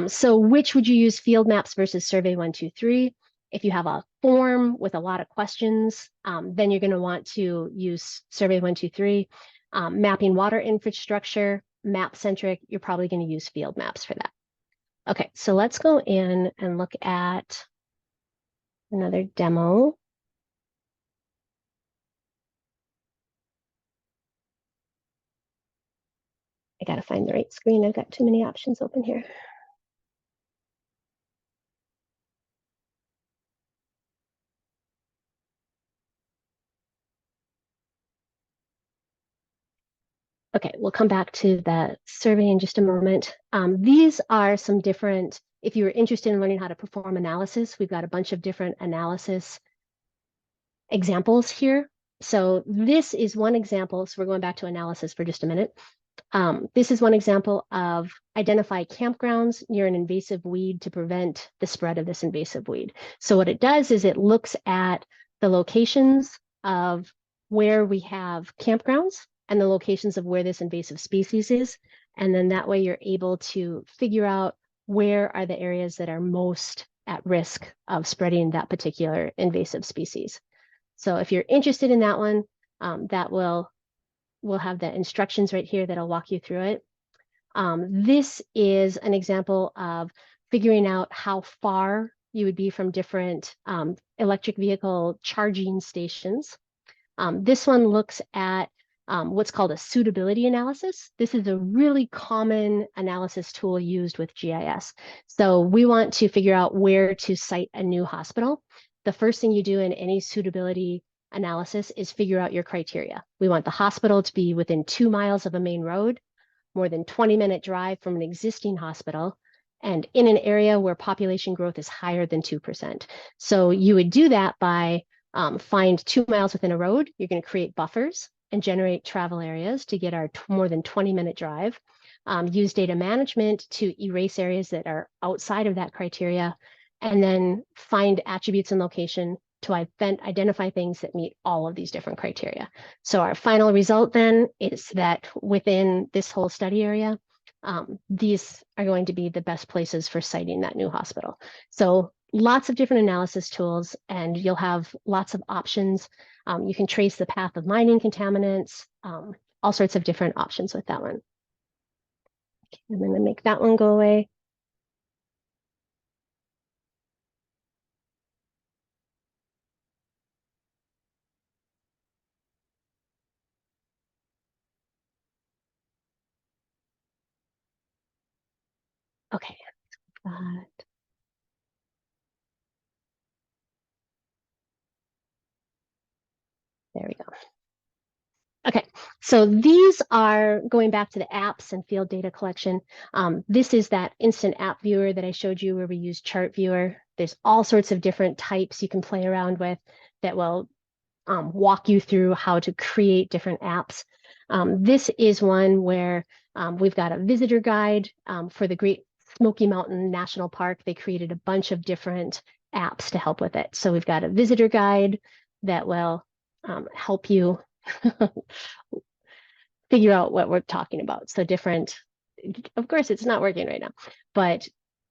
So which would you use, Field Maps versus Survey123? If you have a form with a lot of questions, then you're going to want to use Survey 123. Mapping water infrastructure, map-centric, you're probably going to use field maps for that. Okay, so let's go in and look at another demo. I got to find the right screen. I've got too many options open here. Okay, we'll come back to the survey in just a moment. These are some different, if you're interested in learning how to perform analysis, we've got a bunch of different analysis examples here. So this is one example. So we're going back to analysis for just a minute. This is one example of identify campgrounds near an invasive weed to prevent the spread of this invasive weed. So what it does is it looks at the locations of where we have campgrounds and the locations of where this invasive species is. And then that way you're able to figure out where are the areas that are most at risk of spreading that particular invasive species. So if you're interested in that one, we'll have the instructions right here that'll walk you through it. This is an example of figuring out how far you would be from different electric vehicle charging stations. This one looks at what's called a suitability analysis. This is a really common analysis tool used with GIS. So we want to figure out where to site a new hospital. The first thing you do in any suitability analysis is figure out your criteria. We want the hospital to be within 2 miles of a main road, more than 20-minute drive from an existing hospital, and in an area where population growth is higher than 2%. So you would do that by find 2 miles within a road. You're going to create buffers and generate travel areas to get our more than 20-minute drive. Use data management to erase areas that are outside of that criteria, and then find attributes and location to identify things that meet all of these different criteria. So our final result then is that within this whole study area, these are going to be the best places for siting that new hospital. So lots of different analysis tools, and you'll have lots of options. You can trace the path of mining contaminants, all sorts of different options with that one. Okay, I'm going to make that one go away. Okay, there we go. Okay, so these are going back to the apps and field data collection. This is that instant app viewer that I showed you where we use chart viewer. There's all sorts of different types you can play around with that will walk you through how to create different apps. This is one where we've got a visitor guide for the Great Smoky Mountain National Park. They created a bunch of different apps to help with it. So we've got a visitor guide that will help you figure out what we're talking about. So different, of course, it's not working right now, but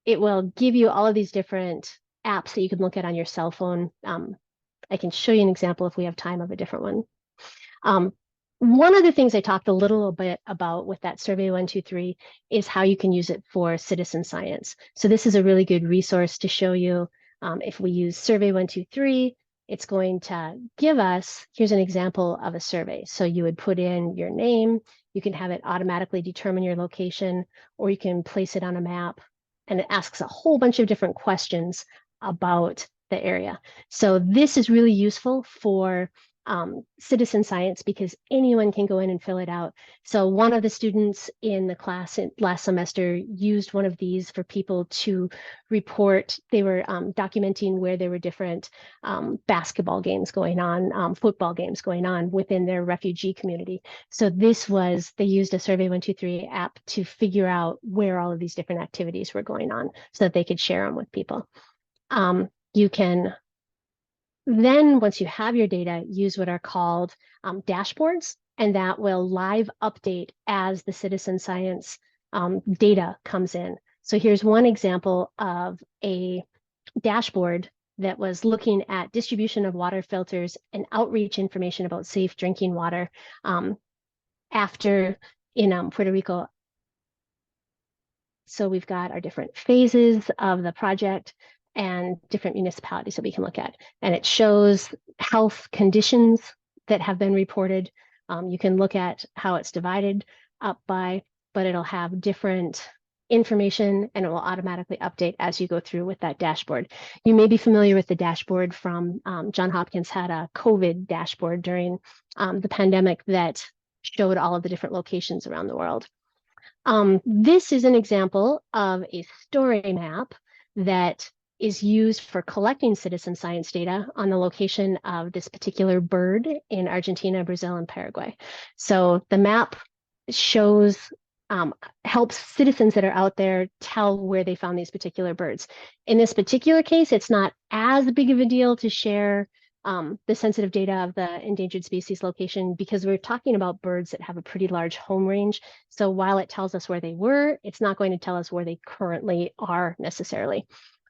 it will give you all of these different apps that you can look at on your cell phone. I can show you an example if we have time of a different one. One of the things I talked a little bit about with that Survey 123 is how you can use it for citizen science. So this is a really good resource to show you. If we use Survey 123, it's going to give us, here's an example of a survey. So you would put in your name, you can have it automatically determine your location, or you can place it on a map, and it asks a whole bunch of different questions about the area. So this is really useful for citizen science because anyone can go in and fill it out. So one of the students in the class last semester used one of these for people to report. They were documenting where there were different basketball games going on, football games going on within their refugee community. So this was, they used a Survey 123 app to figure out where all of these different activities were going on so that they could share them with people. You can then, once you have your data, use what are called dashboards, and that will live update as the citizen science data comes in. So here's one example of a dashboard that was looking at distribution of water filters and outreach information about safe drinking water after in Puerto Rico. So we've got our different phases of the project and different municipalities that we can look at. And it shows health conditions that have been reported. You can look at how it's divided up by, but it'll have different information and it will automatically update as you go through with that dashboard. You may be familiar with the dashboard from Johns Hopkins had a COVID dashboard during the pandemic that showed all of the different locations around the world. This is an example of a story map that is used for collecting citizen science data on the location of this particular bird in Argentina, Brazil, and Paraguay. So the map shows, helps citizens that are out there tell where they found these particular birds. In this particular case, it's not as big of a deal to share the sensitive data of the endangered species location because we're talking about birds that have a pretty large home range. So while it tells us where they were, it's not going to tell us where they currently are necessarily.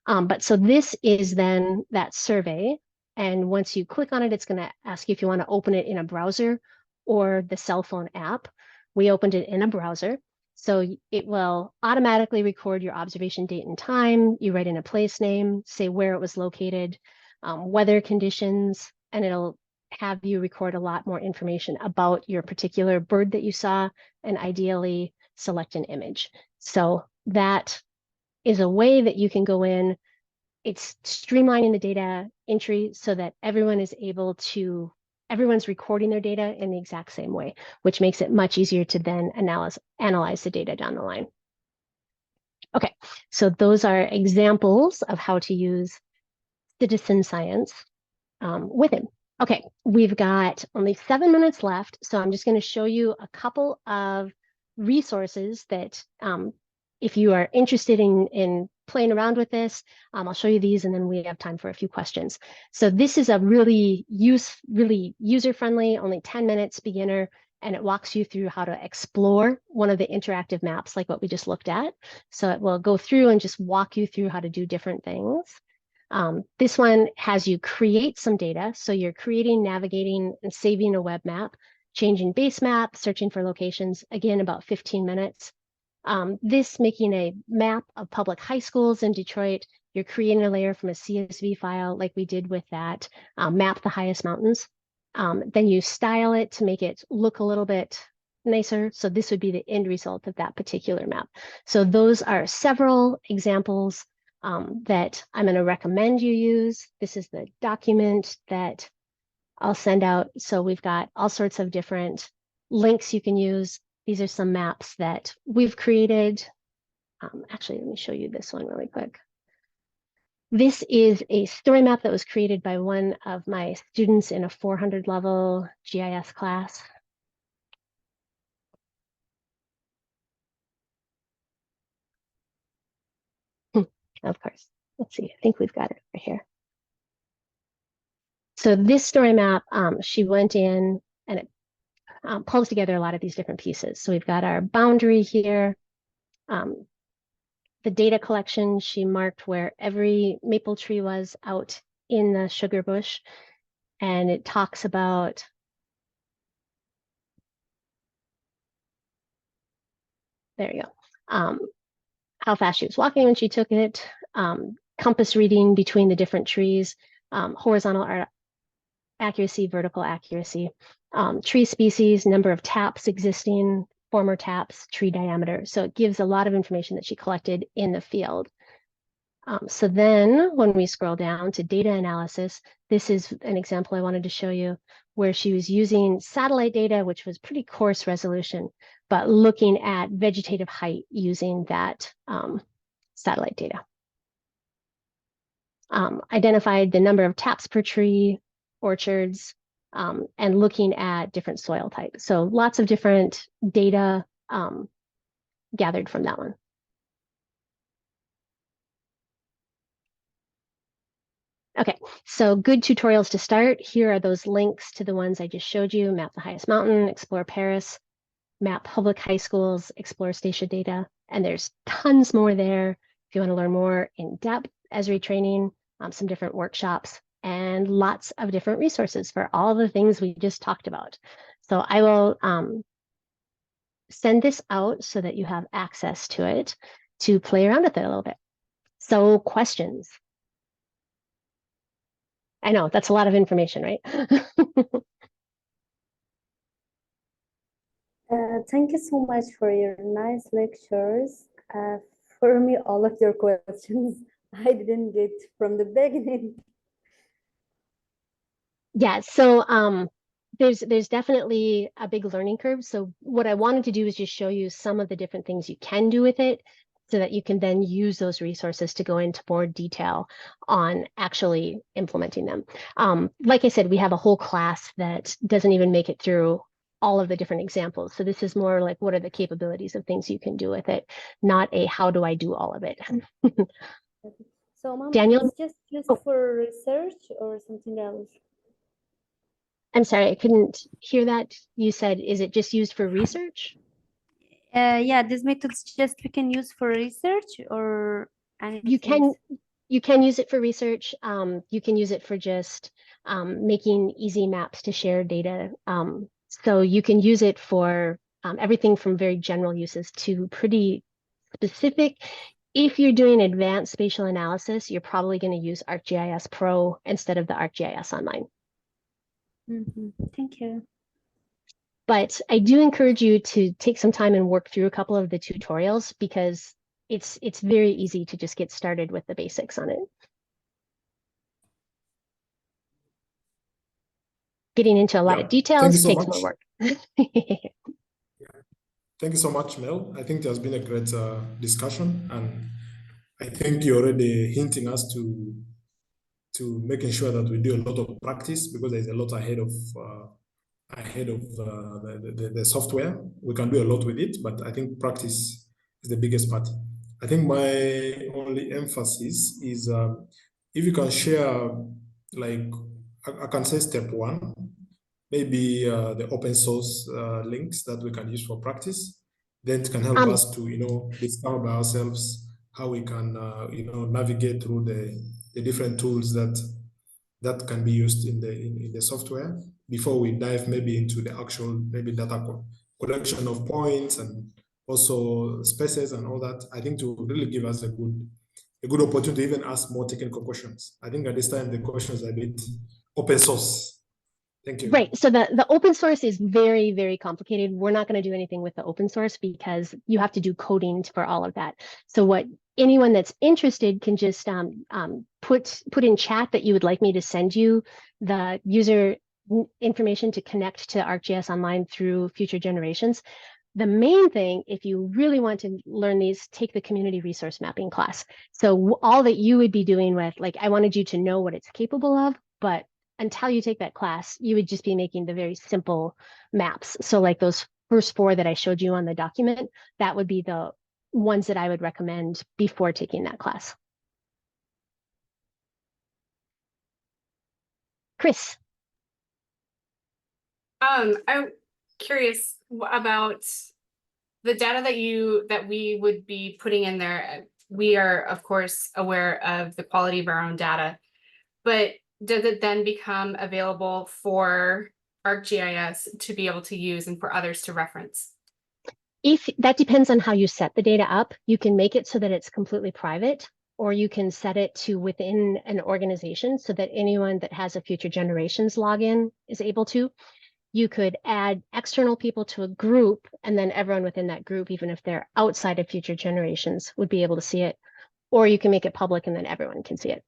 But so this is then that survey. And once you click on it, it's going to ask you if you want to open it in a browser or the cell phone app. We opened it in a browser. So it will automatically record your observation date and time. You write in a place name, say where it was located, weather conditions, and it'll have you record a lot more information about your particular bird that you saw and ideally select an image. So that is a way that you can go in. It's streamlining the data entry so that everyone is able to, everyone's recording their data in the exact same way, which makes it much easier to then analyze the data down the line. Okay, so those are examples of how to use citizen science with him. Okay, we've got only 7 minutes left, so I'm just going to show you a couple of resources that if you are interested in playing around with this, I'll show you these and then we have time for a few questions. So this is a really user-friendly, only 10 minutes beginner, and it walks you through how to explore one of the interactive maps like what we just looked at. So it will go through and just walk you through how to do different things. This one has you create some data. So you're creating, navigating, and saving a web map, changing base map, searching for locations, again, about 15 minutes. This making a map of public high schools in Detroit. You're creating a layer from a CSV file like we did with that, map the highest mountains. Then you style it to make it look a little bit nicer. So this would be the end result of that particular map. So those are several examples that I'm going to recommend you use. This is the document that I'll send out. So we've got all sorts of different links you can use. These are some maps that we've created. Actually, let me show you this one really quick. This is a story map that was created by one of my students in a 400 level GIS class. Of course. Let's see, I think we've got it over here. So this story map, she went in and it pulls together a lot of these different pieces. So we've got our boundary here. The data collection, she marked where every maple tree was out in the sugar bush. And it talks about there you go. How fast she was walking when she took it, compass reading between the different trees, horizontal accuracy, vertical accuracy, tree species, number of taps existing, former taps, tree diameter. So it gives a lot of information that she collected in the field. So then when we scroll down to data analysis, this is an example I wanted to show you where she was using satellite data, which was pretty coarse resolution, but looking at vegetative height using that satellite data. Identified the number of taps per tree, orchards, and looking at different soil types. So lots of different data gathered from that one. Okay, so good tutorials to start. Here are those links to the ones I just showed you: Map the Highest Mountain, Explore Paris, Map Public High Schools, Explore Station Data, and there's tons more there. If you want to learn more in depth Esri training, some different workshops, and lots of different resources for all the things we just talked about. So I will send this out so that you have access to it to play around with it a little bit. So questions? I know that's a lot of information, right? Thank you so much for your nice lectures. For me, all of your questions I didn't get from the beginning. Yeah, so there's definitely a big learning curve. So what I wanted to do is just show you some of the different things you can do with it so that you can then use those resources to go into more detail on actually implementing them. Like I said, we have a whole class that doesn't even make it through all of the different examples. So this is more like, what are the capabilities of things you can do with it, not a how do I do all of it. So, Mom, Daniel? it's just used for research or something else? I'm sorry, I couldn't hear that. You said, is it just used for research? Yeah, these methods just we can use for research or anything. You can use it for research. You can use it for just making easy maps to share data. So you can use it for everything from very general uses to pretty specific. If you're doing advanced spatial analysis, you're probably going to use ArcGIS Pro instead of the ArcGIS Online. Thank you. But I do encourage you to take some time and work through a couple of the tutorials because it's very easy to just get started with the basics on it. Getting into a lot of details takes more work. Thank you so much, Mel. I think there's been a great discussion, and I think you're already hinting us to making sure that we do a lot of practice because there's a lot ahead of the software. We can do a lot with it, but I think practice is the biggest part. I think my only emphasis is if you can share, like I can say step one, maybe the open source links that we can use for practice. Then it can help us to discover by ourselves how we can navigate through the different tools that can be used in the software before we dive maybe into the actual maybe data collection of points and also spaces and all that. I think to really give us a good opportunity to even ask more technical questions. I think at this time the questions are a bit open source. Thank you. Right. So the open source is very, very complicated. We're not going to do anything with the open source because you have to do coding for all of that. So what anyone that's interested can just put in chat that you would like me to send you the user information to connect to ArcGIS Online through Future Generations. The main thing, if you really want to learn these, take the community resource mapping class. So all that you would be doing with, like, I wanted you to know what it's capable of, but until you take that class, you would just be making the very simple maps. So like those first 4 that I showed you on the document, that would be the ones that I would recommend before taking that class. Chris. I'm curious about the data that we would be putting in there. We are, of course, aware of the quality of our own data, but does it then become available for ArcGIS to be able to use and for others to reference? If that depends on how you set the data up, you can make it so that it's completely private, or you can set it to within an organization so that anyone that has a Future Generations login is able to. You could add external people to a group, and then everyone within that group, even if they're outside of Future Generations, would be able to see it. Or you can make it public and then everyone can see it.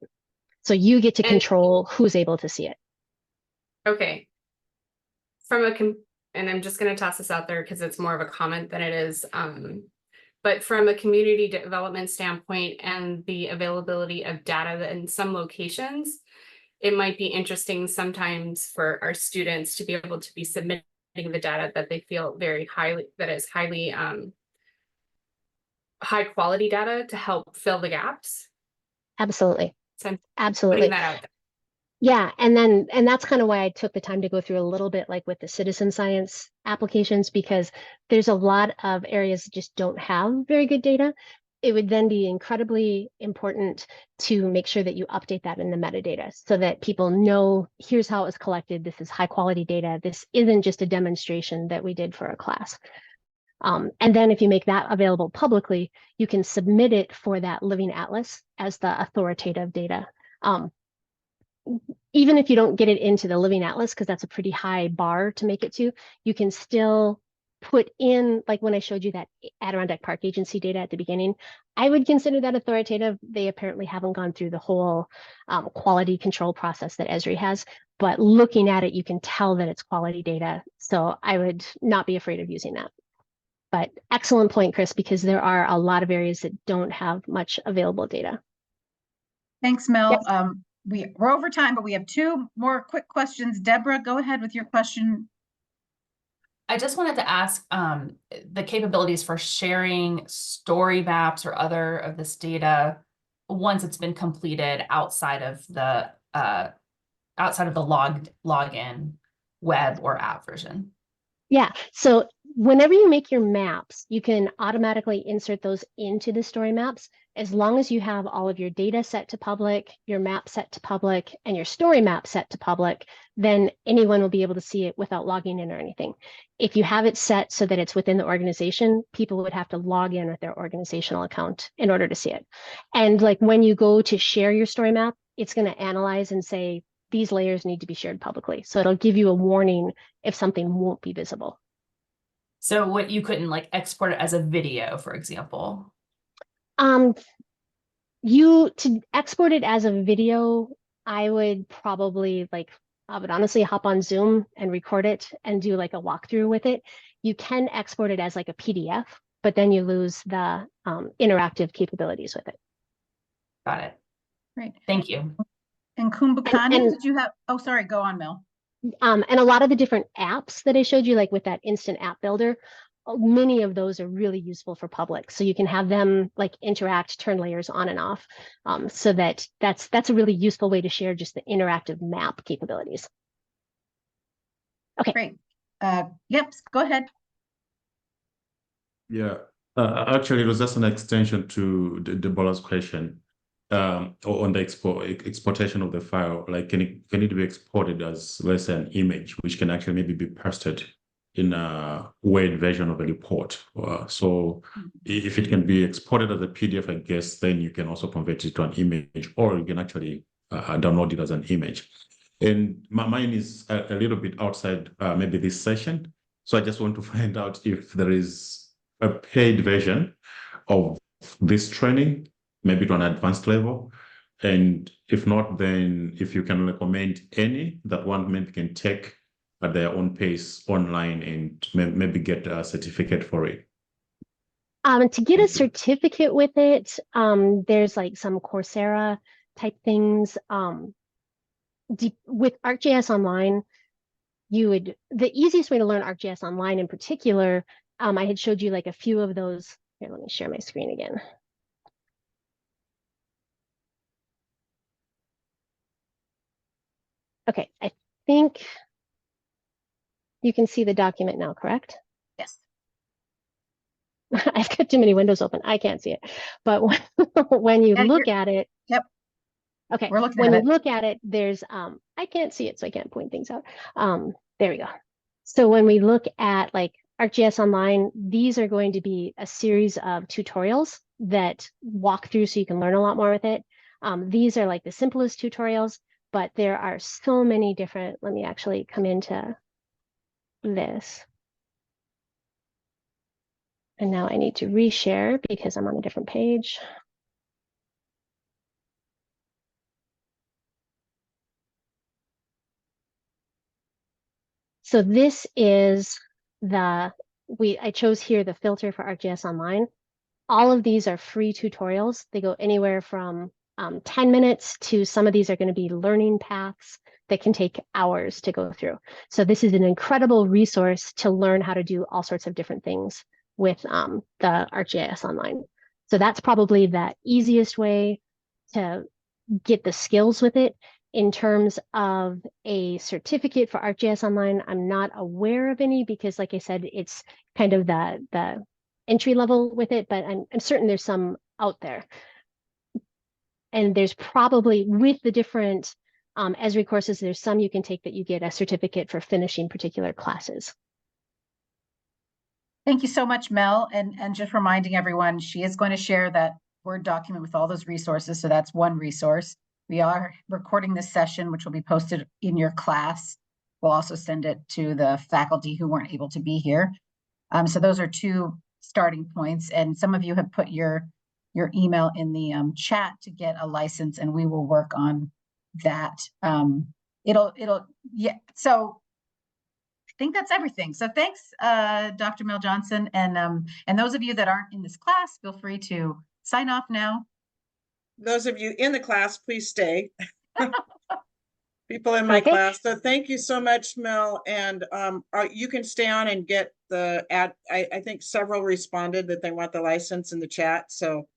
So you get to control who's able to see it. Okay. And I'm just going to toss this out there because it's more of a comment than it is. But from a community development standpoint and the availability of data in some locations, it might be interesting sometimes for our students to be able to be submitting the data that they feel that is highly high quality data to help fill the gaps. Absolutely. So I'm Absolutely. putting that out there. Yeah, and that's kind of why I took the time to go through a little bit like with the citizen science applications, because there's a lot of areas that just don't have very good data. it would then be incredibly important to make sure that you update that in the metadata so that people know here's how it was collected. This is high quality data. This isn't just a demonstration that we did for a class. And then if you make that available publicly, you can submit it for that living atlas as the authoritative data. Even if you don't get it into the living atlas, because that's a pretty high bar to make it to, you can still put in, like when I showed you that Adirondack Park Agency data at the beginning, I would consider that authoritative. They apparently haven't gone through the whole quality control process that Esri has, but looking at it, you can tell that it's quality data. So I would not be afraid of using that. But excellent point, Chris, because there are a lot of areas that don't have much available data. Thanks, Mel. Yes. We're over time, but we have two more quick questions. Deborah, go ahead with your question. I just wanted to ask the capabilities for sharing story maps or other of this data once it's been completed outside of the login web or app version. Yeah, so whenever you make your maps, you can automatically insert those into the story maps as long as you have all of your data set to public, your map set to public, and your story map set to public, then anyone will be able to see it without logging in or anything. If you have it set so that it's within the organization, people would have to log in with their organizational account in order to see it. And like when you go to share your story map, it's going to analyze and say, these layers need to be shared publicly. So it'll give you a warning if something won't be visible. So what you couldn't like export it as a video, for example? To export it as a video, I would probably I would honestly hop on Zoom and record it and do like a walkthrough with it. You can export it as like a PDF, but then you lose the interactive capabilities with it. Got it. Great. Thank you. And Kumbukani, did you have, oh, sorry, go on, Mel. And a lot of the different apps that I showed you, like with that instant app builder, many of those are really useful for public. So you can have them like interact, turn layers on and off. So that's a really useful way to share just the interactive map capabilities. Okay. Great. Yep, go ahead. Yeah, actually, it was just an extension to Debola's question on the exportation of the file. Like, can it be exported as, let's say, an image, which can actually maybe be pasted in a Word version of a report? So if it can be exported as a PDF, I guess, then you can also convert it to an image, or you can actually download it as an image. And mine is a little bit outside maybe this session. So I just want to find out if there is a paid version of this training, maybe to an advanced level. And if not, then if you can recommend any that one maybe can take at their own pace online and maybe get a certificate for it. To get a certificate with it, there's like some Coursera type things. With ArcGIS Online, the easiest way to learn ArcGIS Online in particular, I had showed you like a few of those. Here, let me share my screen again. Okay, I think you can see the document now, correct? Yes. I've got too many windows open. I can't see it. But when you look at it, yep. Okay, We're looking when at you it. look at it, there's I can't see it, so I can't point things out. There we go. So when we look at like ArcGIS Online, these are going to be a series of tutorials that walk through so you can learn a lot more with it. These are like the simplest tutorials, but there are so many different. Let me actually come into this. And now I need to reshare because I'm on a different page. So this is I chose here the filter for ArcGIS Online. All of these are free tutorials. They go anywhere from 10 minutes to some of these are going to be learning paths that can take hours to go through. So this is an incredible resource to learn how to do all sorts of different things with the ArcGIS Online. So that's probably the easiest way to get the skills with it. In terms of a certificate for ArcGIS Online, I'm not aware of any because, like I said, it's kind of the entry level with it, but I'm certain there's some out there. And there's probably, with the different Esri courses, there's some you can take that you get a certificate for finishing particular classes. Thank you so much, Mel. And just reminding everyone, she is going to share that Word document with all those resources. So that's one resource. We are recording this session, which will be posted in your class. We'll also send it to the faculty who weren't able to be here. So those are two starting points. And some of you have put your email in the chat to get a license, and we will work on that. Yeah. So I think that's everything. So thanks, Dr. Mel Johnson. And those of you that aren't in this class, feel free to sign off now. Those of you in the class, please stay. People in my Okay. class. So thank you so much, Mel. And you can stay on and get the ad. I think several responded that they want the license in the chat. So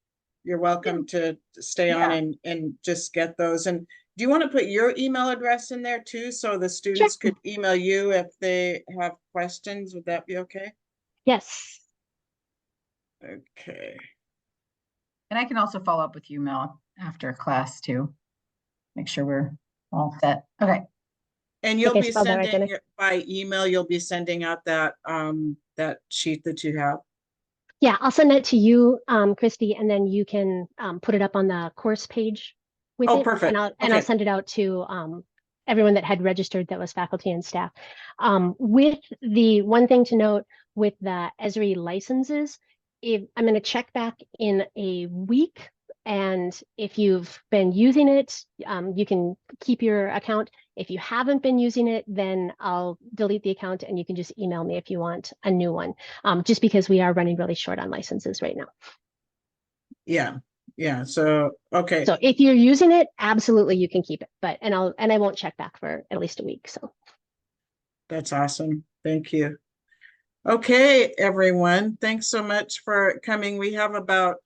you're welcome to stay on and just get those. And do you want to put your email address in there too, so the students could email you if they have questions? Would that be okay? Yes. Okay. And I can also follow up with you, Mel, after class too. Make sure we're all set. Okay. And you'll Okay, be spell that right, sending Jenny. by email, you'll be sending out that that sheet that you have. Yeah, I'll send that to you, Christy, and then you can put it up on the course page with Oh, it. perfect. And I'll send it out to everyone that had registered that was faculty and staff. With the one thing to note with the Esri licenses, if I'm going to check back in a week, and if you've been using it, you can keep your account. If you haven't been using it, then I'll delete the account and you can just email me if you want a new one, just because we are running really short on licenses right now. Yeah. So, okay. So if you're using it, absolutely you can keep it, but and I won't check back for at least a week. So That's awesome. Thank you. Okay, everyone. Thanks so much for coming. We have about